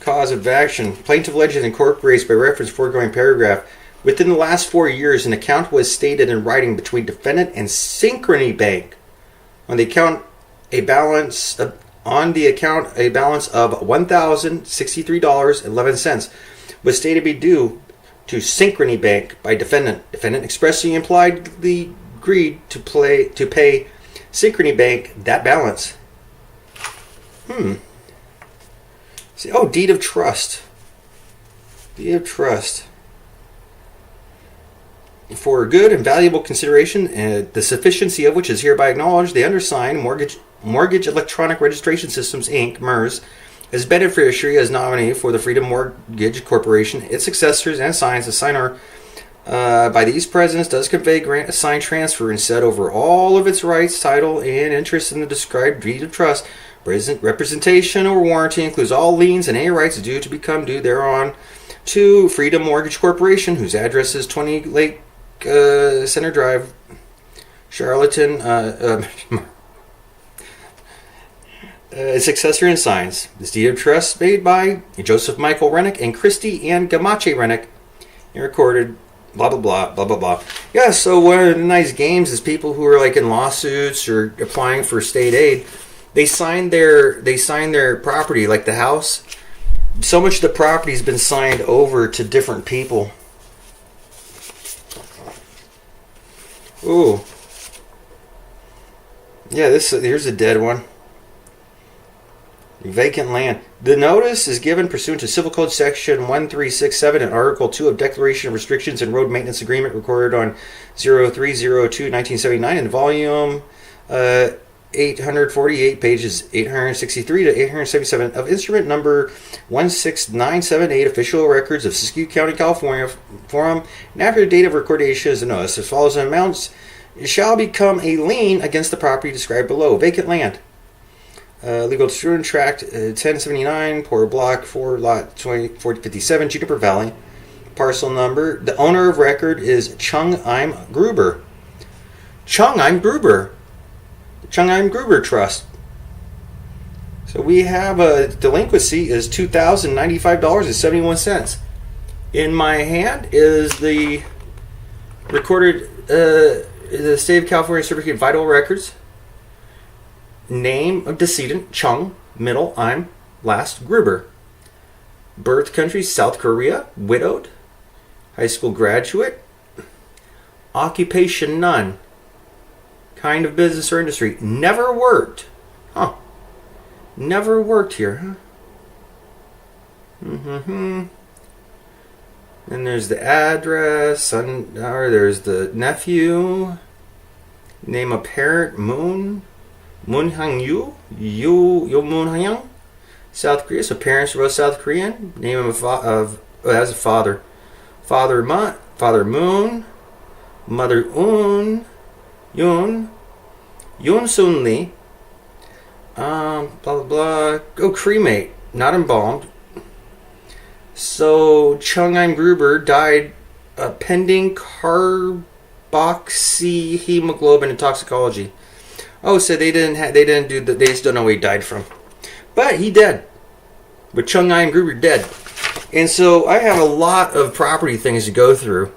Cause of action. Plaintiff alleges incorporates by reference foregoing paragraph. Within the last 4 years, an account was stated in writing between defendant and Synchrony Bank. On the account, a balance of $1,063.11 was stated to be due to Synchrony Bank by defendant. Defendant expressly impliedly agreed to pay Synchrony Bank that balance. See, deed of trust. Deed of trust. For good and valuable consideration, the sufficiency of which is hereby acknowledged, the undersigned Mortgage Electronic Registration Systems, Inc., MERS, as beneficiary as nominee for the Freedom Mortgage Corporation, its successors, and signs the signer by these presidents does convey, grant, assign, transfer, and set over all of its rights, title, and interest in the described deed of trust. Representation or warranty includes all liens and any rights due to become due thereon to Freedom Mortgage Corporation, whose address is 20 Lake Center Drive, Charlatan. Successor and signs. This deed of trust made by Joseph Michael Rennick and Christy Ann Gamache Rennick and recorded. Blah blah blah blah blah blah. Yeah. So one of the nice games is people who are like in lawsuits or applying for state aid. They sign their property, like the house. So much of the property's been signed over to different people. Ooh. Yeah, here's a dead one. Vacant land. The notice is given pursuant to Civil Code Section 1367 and Article 2 of Declaration of Restrictions and Road Maintenance Agreement recorded on 03/02/1979 in volume 848, pages 863 to 877 of instrument number 16978, official records of Siskiyou County, California, forum, and after the date of recordation is the notice as follows: amounts shall become a lien against the property described below. Vacant land. Legal distribution tract 1079, Poor Block 4, Lot 4057, Juniper Valley. Parcel number. The owner of record is Chung Im Gruber. Chung Im Gruber. Chung Im Gruber Trust. So we have a delinquency is $2,095.71. In my hand is the recorded the State of California Certificate of Vital Records. Name of decedent Chung, middle Im, last Gruber. Birth country South Korea, widowed. High school graduate. Occupation none. Kind of business or industry. Never worked. Huh. Never worked here, huh? And there's the address. There's the nephew. Name a parent. Moon Hang Yo Moon Hyung. South Korea. So parents are both South Korean. Name of as a father. Father Moon. Mother Yoon Soon Lee. Blah blah blah. Go cremate, not embalmed. So Chung Im Gruber died pending carboxyhemoglobin and toxicology. Oh, so they just don't know where he died from. But he dead. But Chung Im Gruber dead. And so I have a lot of property things to go through.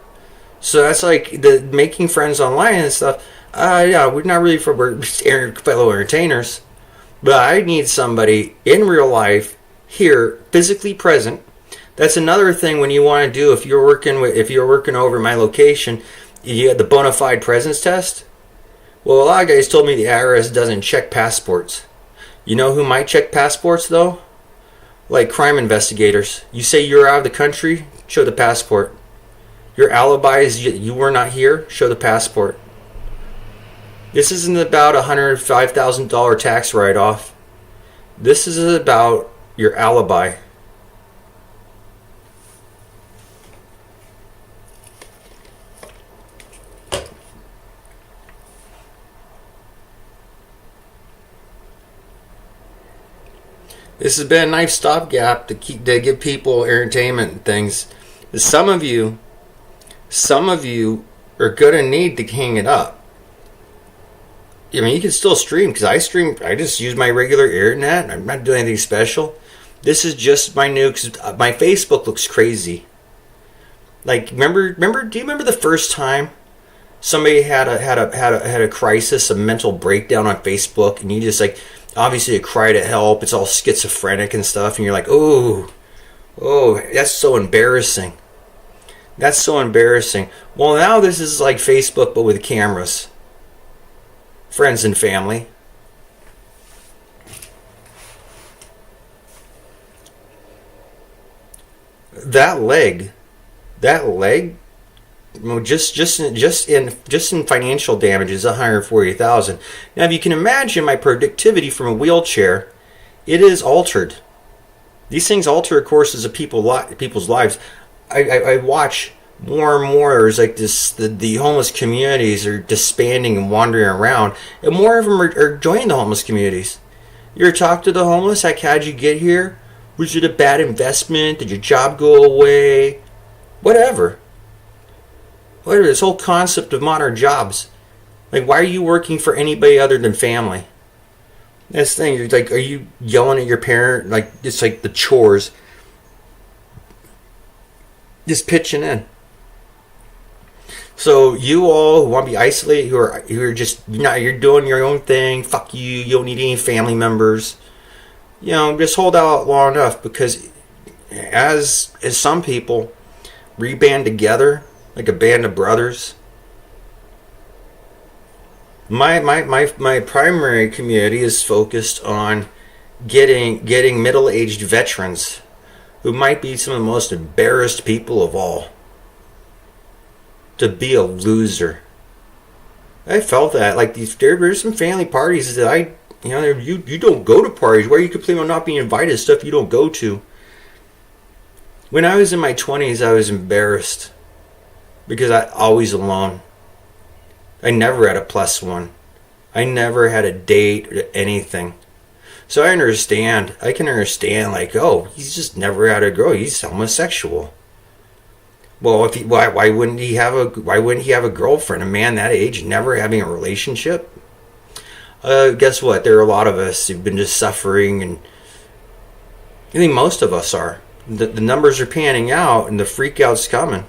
So that's like the making friends online and stuff. Yeah, we're not really we're fellow entertainers. But I need somebody in real life here, physically present. That's another thing when you want to do if you're working over my location, you had the bona fide presence test. Well, a lot of guys told me the IRS doesn't check passports. You know who might check passports though? Like crime investigators. You say you're out of the country, show the passport. Your alibi is you were not here, show the passport. This isn't about a $105,000 tax write-off. This is about your alibi. This has been a nice stopgap to give people entertainment and things. Some of you are gonna need to hang it up. I mean, you can still stream because I stream. I just use my regular internet. I'm not doing anything special. This is just my new. Cause my Facebook looks crazy. Like, remember? Do you remember the first time somebody had a crisis, a mental breakdown on Facebook, and you just like obviously a cry to help. It's all schizophrenic and stuff, and you're like, oh, that's so embarrassing. That's so embarrassing. Well, now this is like Facebook, but with cameras. Friends and family. That leg, well, just in financial damage is $140,000. Now, if you can imagine my productivity from a wheelchair, it is altered. These things alter courses of people's lives. I watch more and more. There's like this. The homeless communities are disbanding and wandering around, and more of them are joining the homeless communities. You ever talk to the homeless? Like, how'd you get here? Was it a bad investment? Did your job go away? Whatever. This whole concept of modern jobs. Like, why are you working for anybody other than family? That's the thing. You're like, are you yelling at your parent? Like, it's like the chores. Just pitching in. So you all who want to be isolated, who are just you're doing your own thing. Fuck you. You don't need any family members. You know, just hold out long enough, because as some people reband together like a band of brothers. My primary community is focused on getting middle-aged veterans who might be some of the most embarrassed people of all to be a loser. I felt that. Like, there's some family parties that you don't go to parties. Where you complain about not being invited to stuff you don't go to. When I was in my 20s, I was embarrassed because I always alone. I never had a plus one. I never had a date or anything. So I understand. I can understand, like, oh, he's just never had a girl. He's homosexual. Well, why wouldn't he have a girlfriend? A man that age never having a relationship? Guess what? There are a lot of us who've been just suffering, and I think most of us are. The numbers are panning out, and the freak out's coming.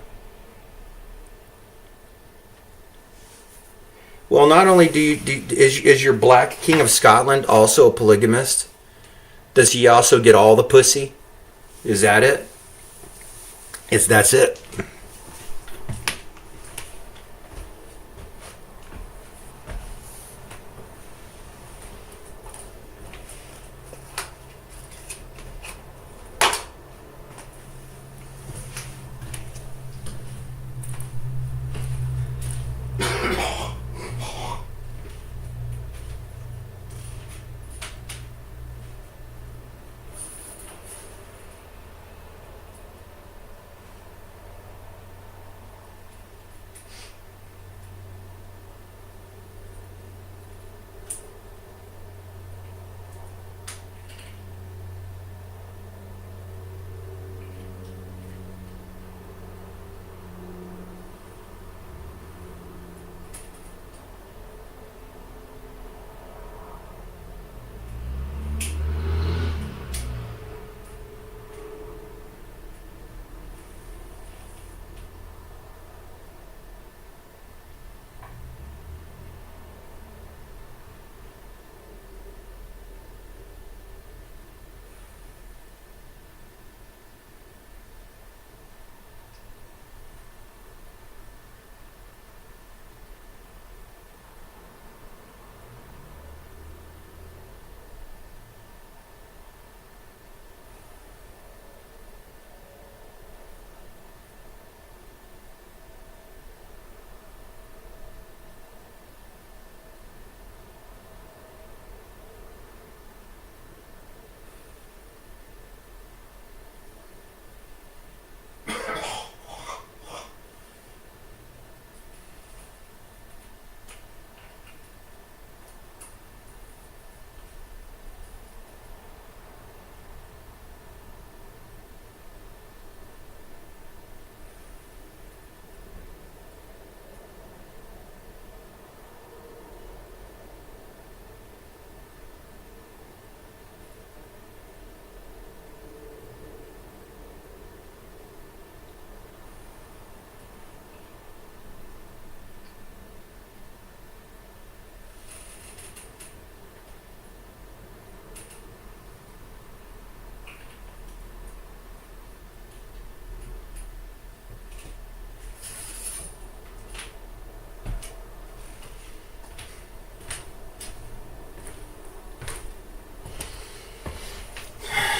Well, not only is your Black King of Scotland also a polygamist? Does he also get all the pussy? Is that it? That's it.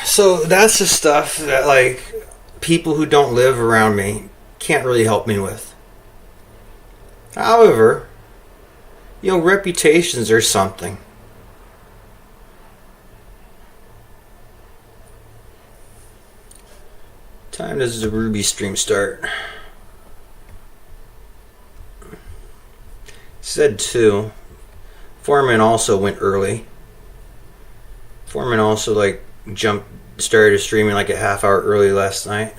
So that's the stuff that, like, people who don't live around me can't really help me with. However, reputations are something. Time does the Ruby stream start? Said 2. Foreman also went early. Foreman also started streaming like a half hour early last night.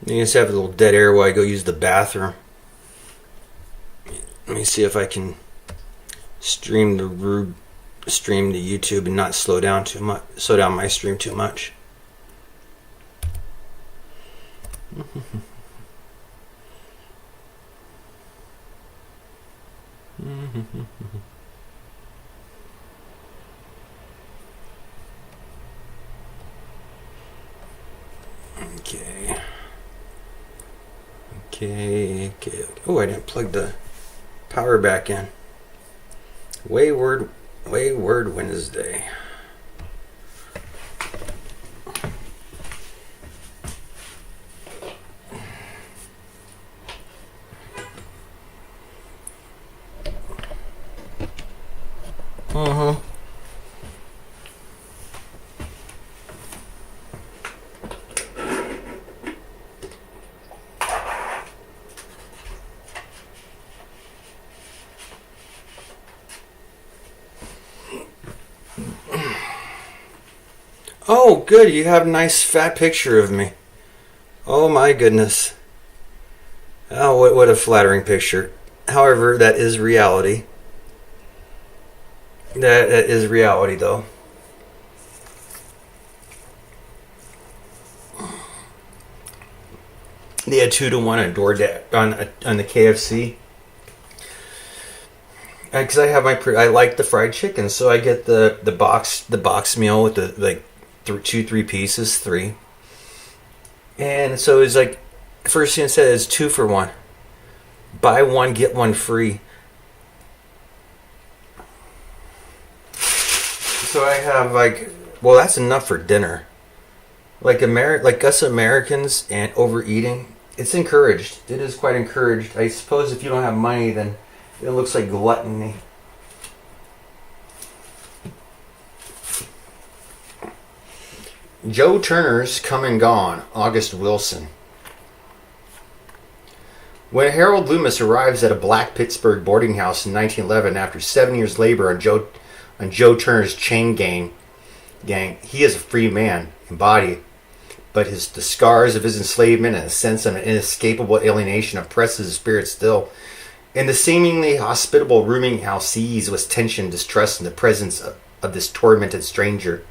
You just have a little dead air while I go use the bathroom. Let me see if I can stream to YouTube and not slow down my stream too much. Okay. Oh, I didn't plug the power back in. Wayward Wednesday. Oh, good. You have a nice fat picture of me. Oh my goodness. Oh, what a flattering picture. However, that is reality. That is reality, though. They had 2-1 on DoorDash on the KFC. Because I like the fried chicken, so I get the box meal with the 2-3 pieces, 3. And so it's like, first thing it said is 2 for 1. Buy 1, get 1 free. So I have that's enough for dinner. Like us Americans and overeating, it's encouraged. It is quite encouraged. I suppose if you don't have money, then it looks like gluttony. Joe Turner's Come and Gone, August Wilson. When Harold Loomis arrives at a black Pittsburgh boarding house in 1911 after 7 years' labor on Joe Turner's chain gang, he is a free man in body, but the scars of his enslavement and a sense of an inescapable alienation oppresses his spirit still. In the seemingly hospitable rooming house seized with tension, distrust, and the presence of this tormented stranger.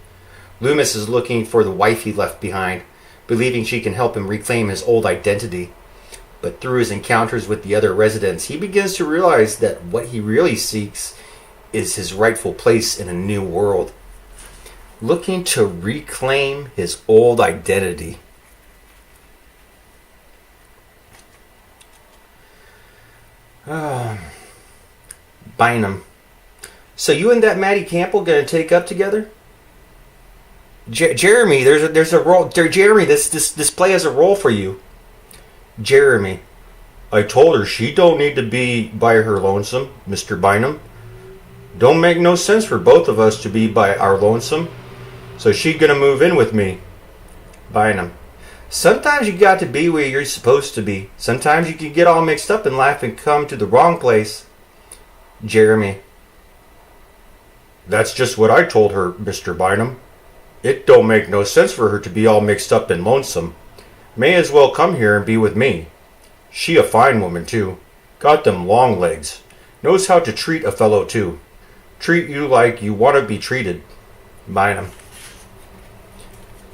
Loomis is looking for the wife he left behind, believing she can help him reclaim his old identity. But through his encounters with the other residents, he begins to realize that what he really seeks is his rightful place in a new world. Looking to reclaim his old identity. Bynum. So you and that Maddie Campbell gonna take up together? Jeremy, there's a role. Jeremy, this play has a role for you. Jeremy, I told her she don't need to be by her lonesome, Mr. Bynum. Don't make no sense for both of us to be by our lonesome. So she gonna move in with me. Bynum. Sometimes you got to be where you're supposed to be. Sometimes you can get all mixed up in life and come to the wrong place. Jeremy. That's just what I told her, Mr. Bynum. It don't make no sense for her to be all mixed up and lonesome. May as well come here and be with me. She a fine woman, too. Got them long legs. Knows how to treat a fellow, too. Treat you like you want to be treated. Bynum.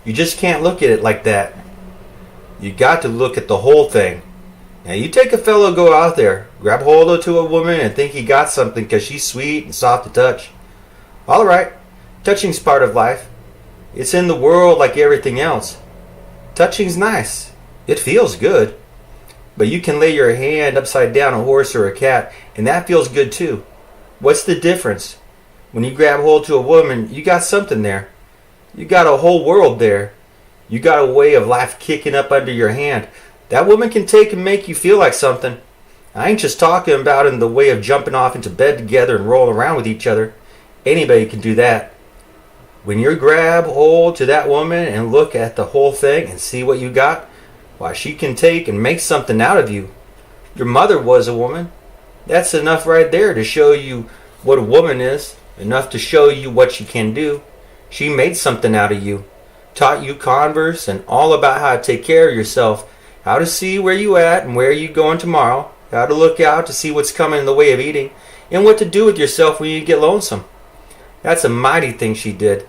You just can't look at it like that. You got to look at the whole thing. Now you take a fellow, go out there, grab hold to a woman and think he got something because she's sweet and soft to touch. All right. Touching's part of life. It's in the world like everything else. Touching's nice. It feels good. But you can lay your hand upside down a horse or a cat, and that feels good too. What's the difference? When you grab hold to a woman, you got something there. You got a whole world there. You got a way of life kicking up under your hand. That woman can take and make you feel like something. I ain't just talking about in the way of jumping off into bed together and rolling around with each other. Anybody can do that. When you grab hold to that woman and look at the whole thing and see what you got, why, she can take and make something out of you. Your mother was a woman. That's enough right there to show you what a woman is. Enough to show you what she can do. She made something out of you. Taught you converse and all about how to take care of yourself. How to see where you at and where you going tomorrow. How to look out to see what's coming in the way of eating. And what to do with yourself when you get lonesome. That's a mighty thing she did.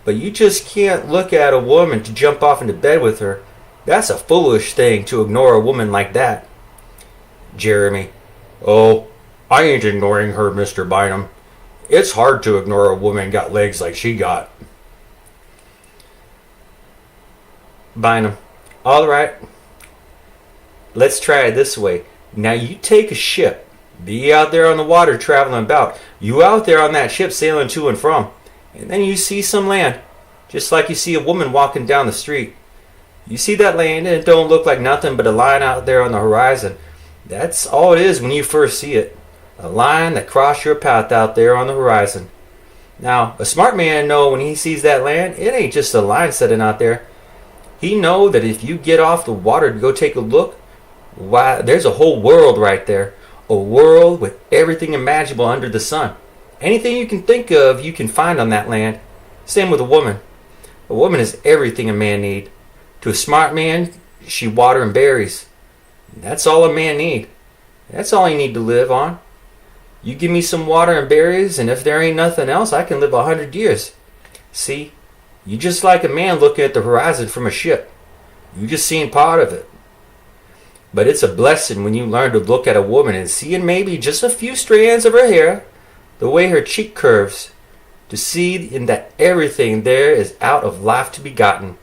But you just can't look at a woman to jump off into bed with her. That's a foolish thing to ignore a woman like that. Jeremy. Oh, I ain't ignoring her, Mr. Bynum. It's hard to ignore a woman got legs like she got. Bynum. All right. Let's try it this way. Now you take a ship. Be out there on the water traveling about. You out there on that ship sailing to and from. And then you see some land. Just like you see a woman walking down the street. You see that land and it don't look like nothing but a line out there on the horizon. That's all it is when you first see it. A line that crossed your path out there on the horizon. Now, a smart man know when he sees that land, it ain't just a line sitting out there. He know that if you get off the water to go take a look, why, there's a whole world right there. A world with everything imaginable under the sun. Anything you can think of, you can find on that land. Same with a woman. A woman is everything a man need. To a smart man, she water and berries. That's all a man need. That's all he need to live on. You give me some water and berries, and if there ain't nothing else, I can live 100 years. See, you just like a man looking at the horizon from a ship. You just seen part of it. But it's a blessing when you learn to look at a woman and see in maybe just a few strands of her hair, the way her cheek curves, to see in that everything there is out of life to be gotten.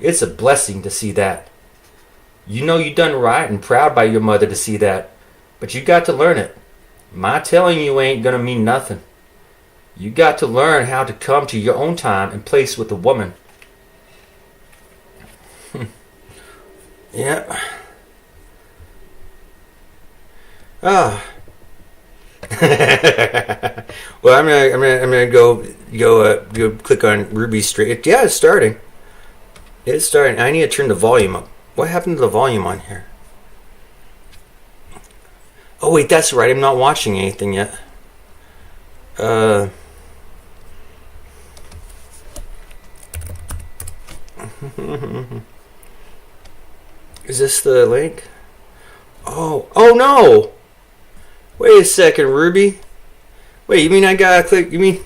It's a blessing to see that. You know you done right and proud by your mother to see that, but you got to learn it. My telling you ain't gonna mean nothing. You got to learn how to come to your own time and place with a woman. Yeah. Ah. Well, I'm gonna go click on Ruby Street. Yeah, it's starting. It's starting. I need to turn the volume up. What happened to the volume on here? Oh wait, that's right. I'm not watching anything yet. Is this the link? Oh no! Wait a second, Ruby. Wait, you mean I gotta click? You mean?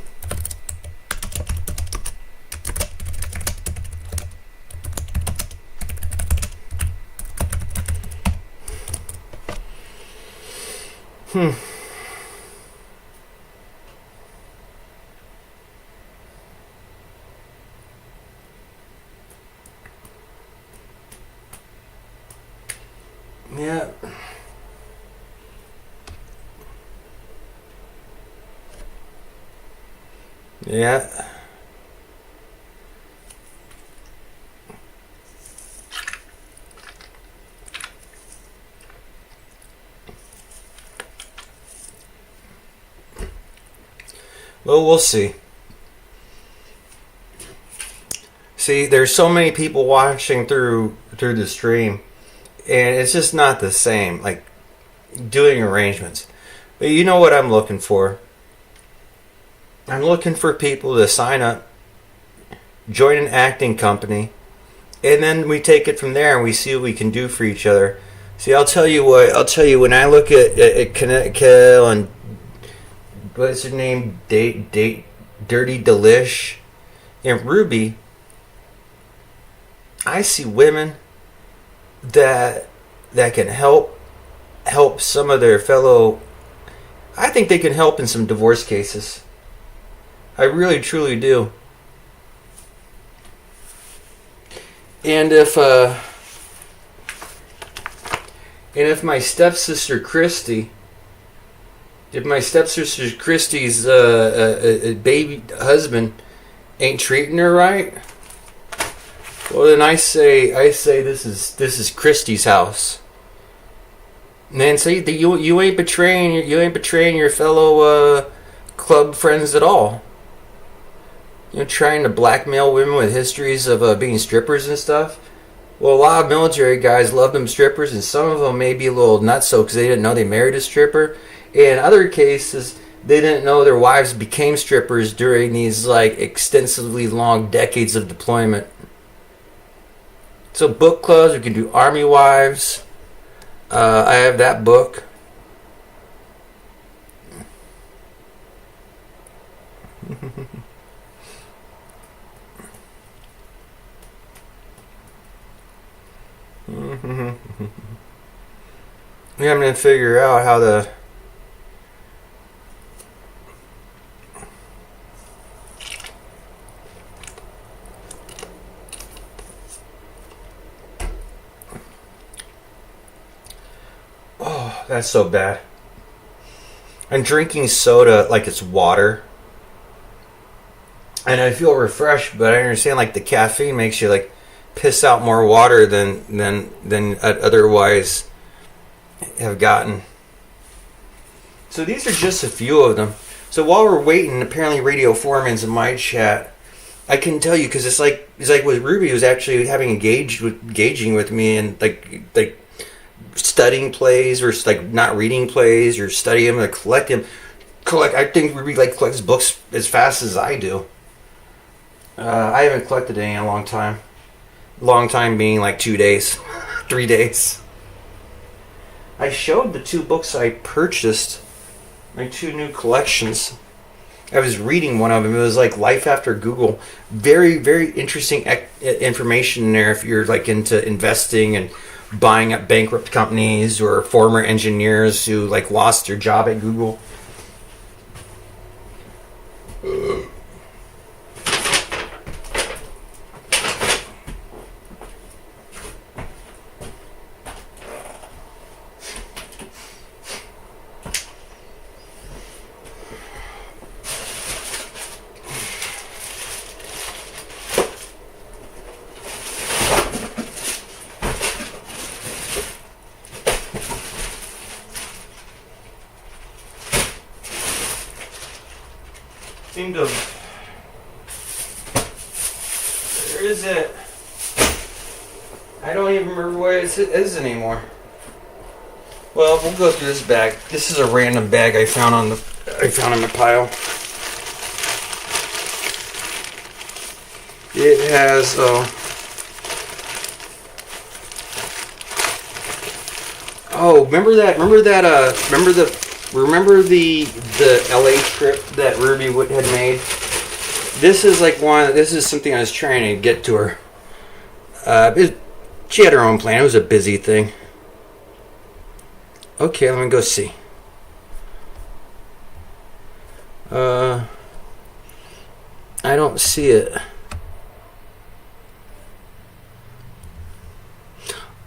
Yeah. Yeah. Well, we'll see. See, there's so many people watching through the stream, and it's just not the same, like doing arrangements. But you know what I'm looking for? I'm looking for people to sign up, join an acting company, and then we take it from there and we see what we can do for each other. See, I'll tell you when I look at Connecticut and what's her name, Dirty Delish, and Ruby, I see women that can help some of their fellow. I think they can help in some divorce cases. I really truly do. And if my stepsister Christy, if my stepsister Christy's baby husband ain't treating her right, well then I say this is Christy's house. And then say that you ain't betraying your fellow club friends at all. You're trying to blackmail women with histories of being strippers and stuff. Well, a lot of military guys love them strippers, and some of them may be a little nutso because they didn't know they married a stripper. In other cases, they didn't know their wives became strippers during these like extensively long decades of deployment. So book clubs, we can do Army Wives. I have that book. Yeah, I'm gonna figure out how to. Oh, that's so bad. I'm drinking soda like it's water. And I feel refreshed, but I understand like the caffeine makes you like piss out more water than I'd otherwise have gotten. So these are just a few of them. So while we're waiting, apparently Radio Foreman's in my chat. I can tell you because it's like with Ruby was actually engaging with me and like studying plays or like not reading plays or studying them or collect them. I think Ruby like collects books as fast as I do. I haven't collected any in a long time. Long time being like 2 days, 3 days. I showed the 2 books I purchased, my 2 new collections. I was reading one of them. It was like Life After Google. Very, very interesting information in there if you're like into investing and buying up bankrupt companies or former engineers who like lost their job at Google. Seemed to. Where is it? I don't even remember where it is anymore. Well, we'll go through this bag. This is a random bag I found in my pile. It has Remember the LA trip that Ruby had made? This is something I was trying to get to her. She had her own plan. It was a busy thing. Okay, let me go see. I don't see it.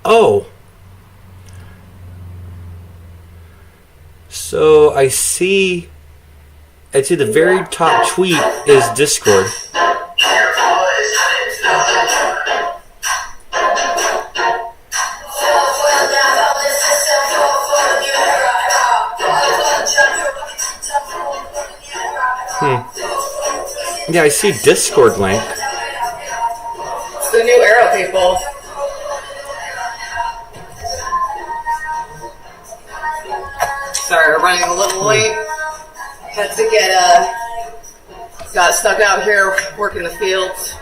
Oh. So I see the very top tweet is Discord. Yeah, I see Discord link. It's the new Arrow people. Sorry, we're running a little late. Had to got stuck out here working the fields.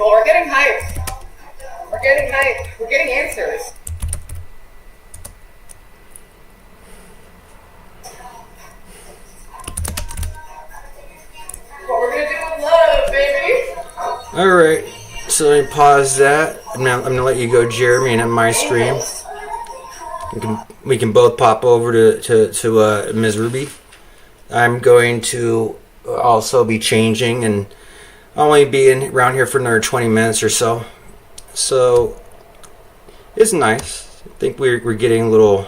people. We're getting hype. We're getting hype. We're getting answers. What we're gonna do with love, baby. All right. So let me pause that. I'm gonna let you go, Jeremy, and at my stream. We can both pop over to Ms. Ruby. I'm going to also be changing and only be around here for another 20 minutes or so. So it's nice. I think we're getting a little